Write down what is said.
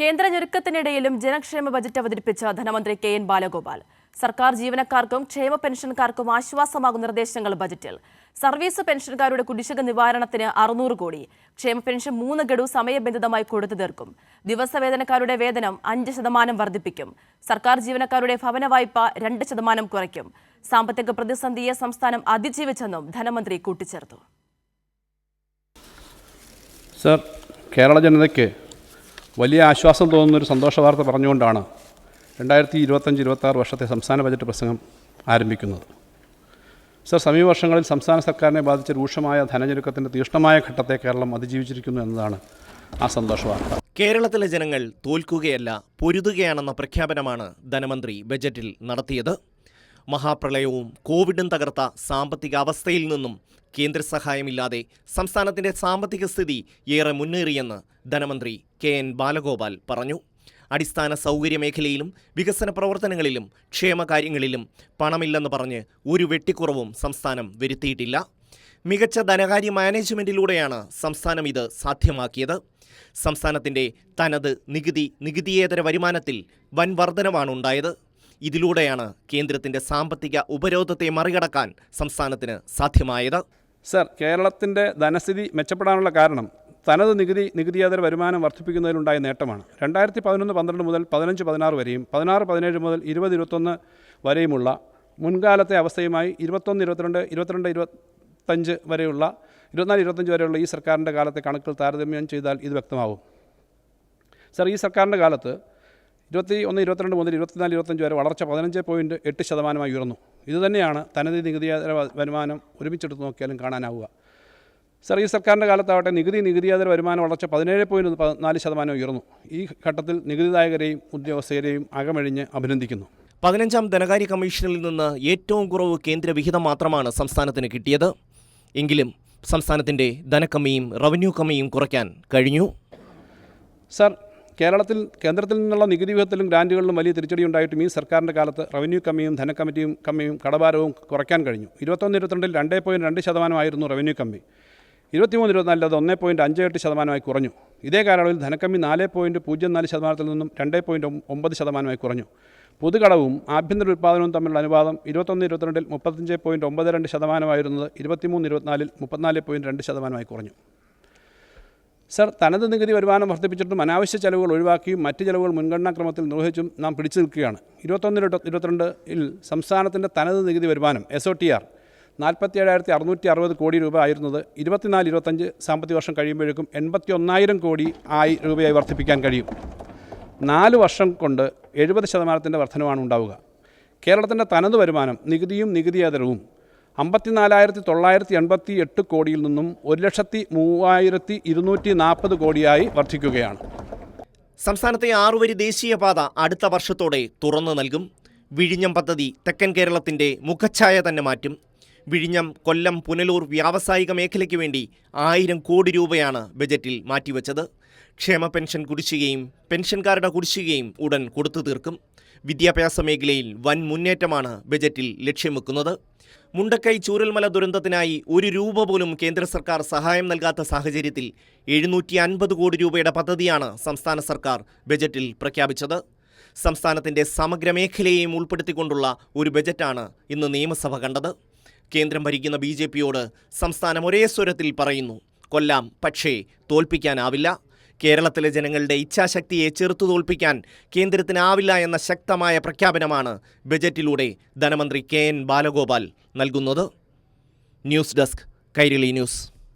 കേന്ദ്ര ഞെരുക്കത്തിനിടയിലും ജനക്ഷേമ ബജറ്റ് അവതരിപ്പിച്ച ധനമന്ത്രി കെ.എൻ. ബാലഗോപാൽ. സർക്കാർ ജീവനക്കാർക്കും ക്ഷേമ പെൻഷൻകാർക്കും ആശ്വാസമാകുന്ന നിർദ്ദേശങ്ങൾ ബജറ്റിൽ. സർവീസ് പെൻഷൻകാരുടെ കുടിശ്ശിക നിവാരണത്തിന് 600 കോടി. ക്ഷേമ പെൻഷൻ 3 ഗഡു സമയബന്ധിതമായി കൊടുത്തു തീർക്കും. ദിവസവേതനക്കാരുടെ വേതനം 5% വർദ്ധിപ്പിക്കും. സർക്കാർ ജീവനക്കാരുടെ ഭവന വായ്പ 2% കുറയ്ക്കും. സാമ്പത്തിക പ്രതിസന്ധിയെ സംസ്ഥാനം അതിജീവിച്ചെന്നും ധനമന്ത്രി കൂട്ടിച്ചേർത്തു. സർ, കേരള ജനതയ്ക്ക് വലിയ ആശ്വാസം തോന്നുന്നൊരു സന്തോഷ വാർത്ത പറഞ്ഞുകൊണ്ടാണ് 2025-26 വർഷത്തെ സംസ്ഥാന ബജറ്റ് പ്രസംഗം ആരംഭിക്കുന്നത്. സർ, സമീപ വർഷങ്ങളിൽ സംസ്ഥാന സർക്കാരിനെ ബാധിച്ച രൂക്ഷമായ ധനഞെരുക്കത്തിൻ്റെ തീക്ഷ്ണമായ ഘട്ടത്തെ കേരളം അതിജീവിച്ചിരിക്കുന്നു എന്നതാണ് ആ സന്തോഷ വാർത്ത. കേരളത്തിലെ ജനങ്ങൾ തോൽക്കുകയല്ല, പൊരുതുകയാണെന്ന പ്രഖ്യാപനമാണ് ധനമന്ത്രി ബജറ്റിൽ നടത്തിയത്. മഹാപ്രളയവും കോവിഡും തകർത്ത സാമ്പത്തിക അവസ്ഥയിൽ നിന്നും കേന്ദ്ര സഹായമില്ലാതെ സംസ്ഥാനത്തിൻ്റെ സാമ്പത്തിക സ്ഥിതി ഏറെ മുന്നേറിയെന്ന് ധനമന്ത്രി കെ.എൻ. ബാലഗോപാൽ പറഞ്ഞു. അടിസ്ഥാന സൗകര്യ മേഖലയിലും വികസന പ്രവർത്തനങ്ങളിലും ക്ഷേമകാര്യങ്ങളിലും പണമില്ലെന്ന് പറഞ്ഞ് ഒരു വെട്ടിക്കുറവും സംസ്ഥാനം വരുത്തിയിട്ടില്ല. മികച്ച ധനകാര്യ മാനേജ്മെൻറ്റിലൂടെയാണ് സംസ്ഥാനം ഇത് സാധ്യമാക്കിയത്. സംസ്ഥാനത്തിൻ്റെ തനത് നികുതിയേതര വരുമാനത്തിൽ വൻ വർധനവാണുണ്ടായത്. ഇതിലൂടെയാണ് കേന്ദ്രത്തിൻ്റെ സാമ്പത്തിക ഉപരോധത്തെ മറികടക്കാൻ സംസ്ഥാനത്തിന് സാധ്യമായത്. സർ, കേരളത്തിൻ്റെ ധനസ്ഥിതി മെച്ചപ്പെടാനുള്ള കാരണം തനത് നികുതിയേതര വരുമാനം വർദ്ധിപ്പിക്കുന്നതിലുണ്ടായ നേട്ടമാണ്. 2011-12 മുതൽ 15-16 വരെയും 16-17 മുതൽ 20-21 വരെയുമുള്ള മുൻകാലത്തെ അവസ്ഥയുമായി 21-22, 22-25 വരെയുള്ള 24-25 വരെയുള്ള ഈ സർക്കാരിൻ്റെ കാലത്തെ കണക്കുകൾ താരതമ്യം ചെയ്താൽ ഇത് വ്യക്തമാവും. സർ, ഈ സർക്കാരിൻ്റെ കാലത്ത് 21-22 മുതൽ 24-25 വരെ വളർച്ച 15.8% ഉയർന്നു. ഇതുതന്നെയാണ് തനത് നികുതിയേതര വരുമാനം ഒരുമിച്ചെടുത്ത് നോക്കിയാലും കാണാനാവുക. സർ, ഈ സർക്കാരിൻ്റെ കാലത്താവട്ടെ നികുതിയേതര വരുമാന വളർച്ച 17.4% ഉയർന്നു. ഈ ഘട്ടത്തിൽ നികുതിദായകരെയും ഉദ്യോഗസ്ഥരെയും അകമഴിഞ്ഞ് അഭിനന്ദിക്കുന്നു. 15ാം ധനകാര്യ കമ്മീഷനിൽ നിന്ന് ഏറ്റവും കുറവ് കേന്ദ്ര വിഹിതം മാത്രമാണ് സംസ്ഥാനത്തിന് കിട്ടിയത്. എങ്കിലും സംസ്ഥാനത്തിൻ്റെ ധനക്കമ്മിയും റവന്യൂ കമ്മിയും കുറയ്ക്കാൻ കഴിഞ്ഞു. സർ, കേന്ദ്രത്തിൽ നിന്നുള്ള നികുതി വിഹിതത്തിലും ഗ്രാൻറ്റുകളിലും വലിയ തിരിച്ചടി ഉണ്ടായിട്ടും ഈ സർക്കാരിൻ്റെ കാലത്ത് റവന്യൂ കമ്മിയും ധനക്കമ്മിയും കടഭാരവും കുറയ്ക്കാൻ കഴിഞ്ഞു. 21-22 2.2% ആയിരുന്നു റവന്യൂ കമ്മി. 23-24 അത് 1.58% കുറഞ്ഞു. ഇതേ കാലയളവിൽ ധനക്കമ്മി 4.04% നിന്നും 2.9% കുറഞ്ഞു. പൊതുകടവും ആഭ്യന്തര ഉൽപ്പാദനവും തമ്മിലുള്ള അനുപാതം 21-22 35.92% ആയിരുന്നത് 23-24 34.2% കുറഞ്ഞു. സർ, തനത് നികുതി വരുമാനം വർദ്ധിപ്പിച്ചിട്ടും അനാവശ്യ ചെലവുകൾ ഒഴിവാക്കിയും മറ്റ് ചെലവുകൾ മുൻഗണനാക്രമത്തിൽ നിർവഹിച്ചും നാം പിടിച്ചു നിൽക്കുകയാണ്. 21-22 സംസ്ഥാനത്തിൻ്റെ തനത് നികുതി വരുമാനം SOTR 47,660 കോടി രൂപ ആയിരുന്നത് 24-25 സാമ്പത്തിക വർഷം കഴിയുമ്പോഴേക്കും 81,000 കോടി രൂപയായി വർദ്ധിപ്പിക്കാൻ കഴിയും. 4 വർഷം കൊണ്ട് 70% വർധനവാണ് ഉണ്ടാവുക. കേരളത്തിൻ്റെ തനത് വരുമാനം നികുതിയും നികുതിയേതരവും 54,988 കോടിയിൽ നിന്നും 1,03,240 കോടിയായി വർദ്ധിക്കുകയാണ്. സംസ്ഥാനത്തെ 6 വരി ദേശീയപാത അടുത്ത വർഷത്തോടെ തുറന്നു നൽകും. വിഴിഞ്ഞം പദ്ധതി തെക്കൻ കേരളത്തിൻ്റെ മുഖച്ഛായ തന്നെ മാറ്റും. വിഴിഞ്ഞം, കൊല്ലം, പുനലൂർ വ്യാവസായിക മേഖലയ്ക്ക് വേണ്ടി 1000 കോടി രൂപയാണ് ബജറ്റിൽ മാറ്റിവെച്ചത്. ക്ഷേമ പെൻഷൻ കുടിശ്ശികയും പെൻഷൻകാരുടെ കുടിശ്ശികയും ഉടൻ കൊടുത്തു തീർക്കും. വിദ്യാഭ്യാസ മേഖലയിൽ വൻ മുന്നേറ്റമാണ് ബജറ്റിൽ ലക്ഷ്യം വെക്കുന്നത്. മുണ്ടക്കൈ ചൂരൽമല ദുരന്തത്തിനായി 1 രൂപ പോലും കേന്ദ്ര സർക്കാർ സഹായം നൽകാത്ത സാഹചര്യത്തിൽ 750 കോടി രൂപയുടെ പദ്ധതിയാണ് സംസ്ഥാന സർക്കാർ ബജറ്റിൽ പ്രഖ്യാപിച്ചത്. സംസ്ഥാനത്തിൻ്റെ സമഗ്ര മേഖലയെയും ഉൾപ്പെടുത്തിക്കൊണ്ടുള്ള ഒരു ബജറ്റാണ് ഇന്ന് നിയമസഭ കണ്ടത്. കേന്ദ്രം ഭരിക്കുന്ന BJPയോട് സംസ്ഥാനം ഒരേ സ്വരത്തിൽ പറയുന്നു, കൊല്ലാം, പക്ഷേ തോൽപ്പിക്കാനാവില്ല. കേരളത്തിലെ ജനങ്ങളുടെ ഇച്ഛാശക്തിയെ ചെറുത്തു തോൽപ്പിക്കാൻ കേന്ദ്രത്തിനാവില്ല എന്ന ശക്തമായ പ്രഖ്യാപനമാണ് ബജറ്റിലൂടെ ധനമന്ത്രി കെ.എൻ. ബാലഗോപാൽ നൽകുന്നത്. News desk, Kairali news.